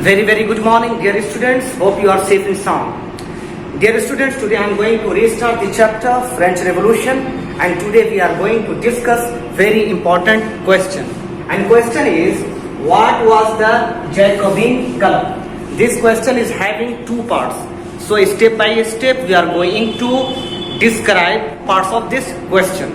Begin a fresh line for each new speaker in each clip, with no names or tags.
Very good morning, dear students. Hope you are safe and sound. Dear students, today I am going to restart the chapter French Revolution, and today we are going to discuss very important question. And question is, what was the Jacobin color? This question is having two parts. So step by step we are going to describe parts of this question.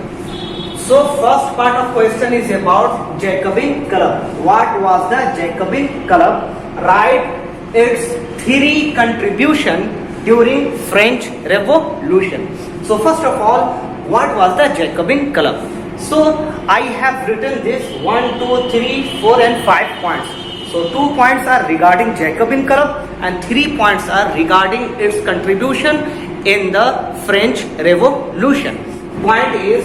So first part of question is about Jacobin color. What was the Jacobin color? Write its three contribution during French Revolution. So first of all, what was the Jacobin color? So I have written this 1, 2, 3, 4 and 5 points. So 2 points are regarding Jacobin color and 3 points are regarding its contribution in the French Revolution. Point is,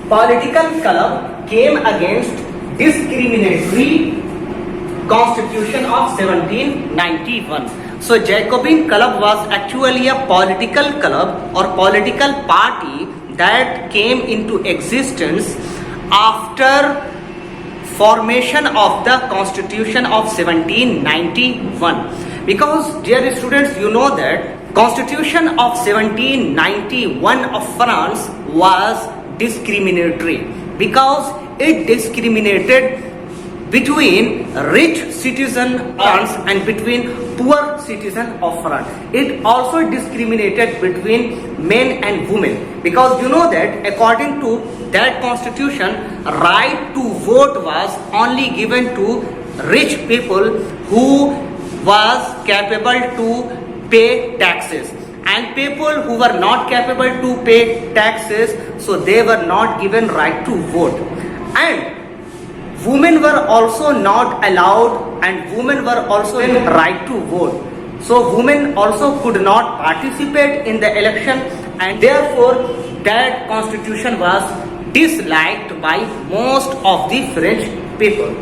political color came against discriminatory Constitution of 1791. So Jacobin club was actually a political club or political party that came into existence after formation of the Constitution of 1791. Because dear students, you know that Constitution of 1791 of France was discriminatory because it discriminated between rich citizen France and between poor citizen of France. It also discriminated between men and women, because you know that according to that constitution, right to vote was only given to rich people who was capable to pay taxes, and people who were not capable to pay taxes, so they were not given right to vote. And women were also not allowed, and women were also in right to vote. So women also could not participate in the election, and therefore that constitution was disliked by most of the French people.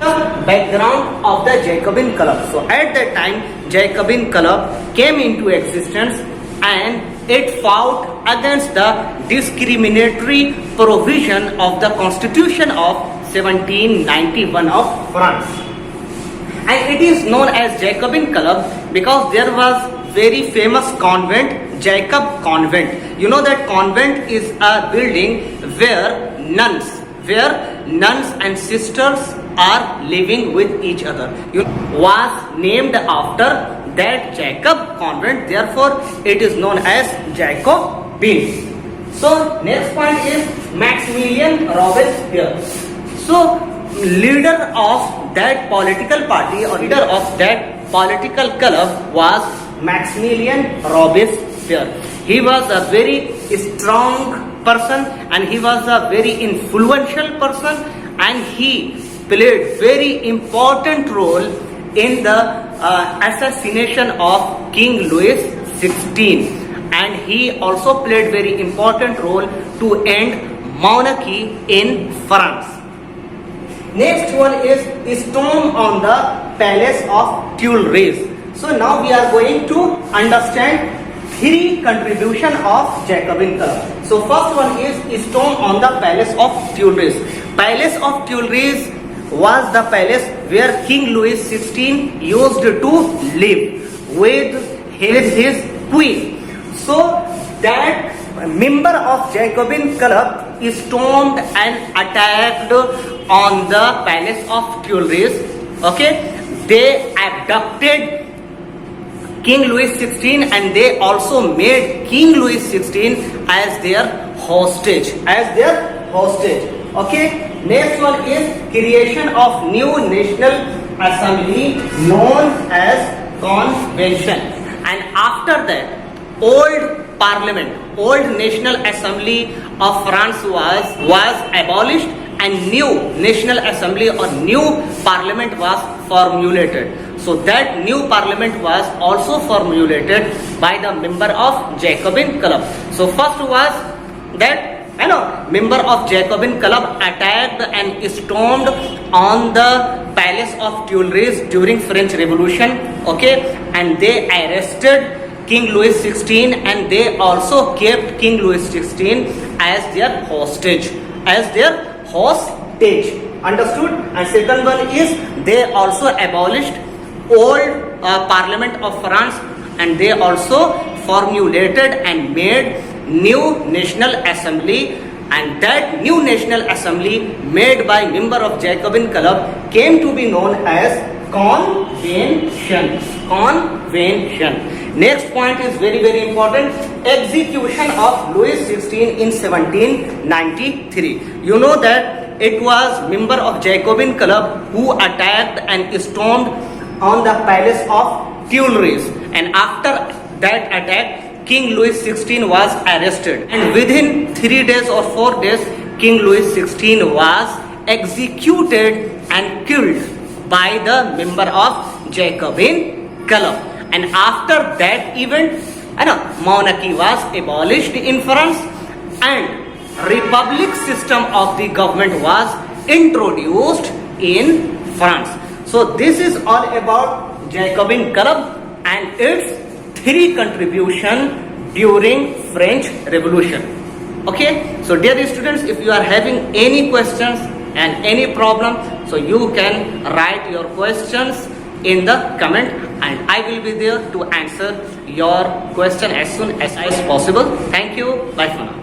The background of the Jacobin club. So at that time, Jacobin club came into existence and it fought against the discriminatory provision of the Constitution of 1791 of France. And it is known as Jacobin club because there was very famous convent, Jacob convent. You know that convent is a building where nuns and sisters are living with each other. Was named after that Jacob convent, therefore it is known as Jacobin. So next point is Maximilien Robespierre. So leader of that political party or leader of that political club was Maximilien Robespierre. He was a very strong person and he was a very influential person, and he played very important role in the assassination of King Louis XVI, and he also played very important role to end monarchy in France. Next one is storm on the Palace of Tuileries. So now we are going to understand three contribution of Jacobin club. So first one is storm on the Palace of Tuileries. Palace of Tuileries was the palace where King Louis XVI used to live with his queen. So that member of Jacobin club stormed and attacked on the Palace of Tuileries. Okay, they abducted King Louis XVI and they also made King Louis XVI as their hostage. Okay. Next one is creation of new national assembly known as convention. And after that, old national assembly of France was abolished, and new national assembly or new parliament was formulated. So that new parliament was also formulated by the member of Jacobin club. So first was that member of Jacobin club attacked and stormed on the Palace of Tuileries during French Revolution. Okay, and they arrested King Louis XVI and they also kept King Louis XVI as their hostage. Understood? And second one is they also abolished old Parliament of France, and they also formulated and made new National Assembly, and that new National Assembly made by member of Jacobin Club came to be known as Convention. Convention. Next point is very, very important. Execution of Louis XVI in 1793. You know that it was member of Jacobin Club who attacked and stormed on the palace of Tuileries, and after that attack, King Louis XVI was arrested, and within 3 days or 4 days, King Louis XVI was executed and killed by the member of Jacobin Club. And after that event, monarchy was abolished in France, and republic system of the government was introduced in France. So this is all about Jacobin Club and its 3 contribution during French Revolution. Okay, so dear students, if you are having any questions and any problem, so you can write your questions in the comment, and I will be there to answer your question as soon as possible. Thank you. Bye for now.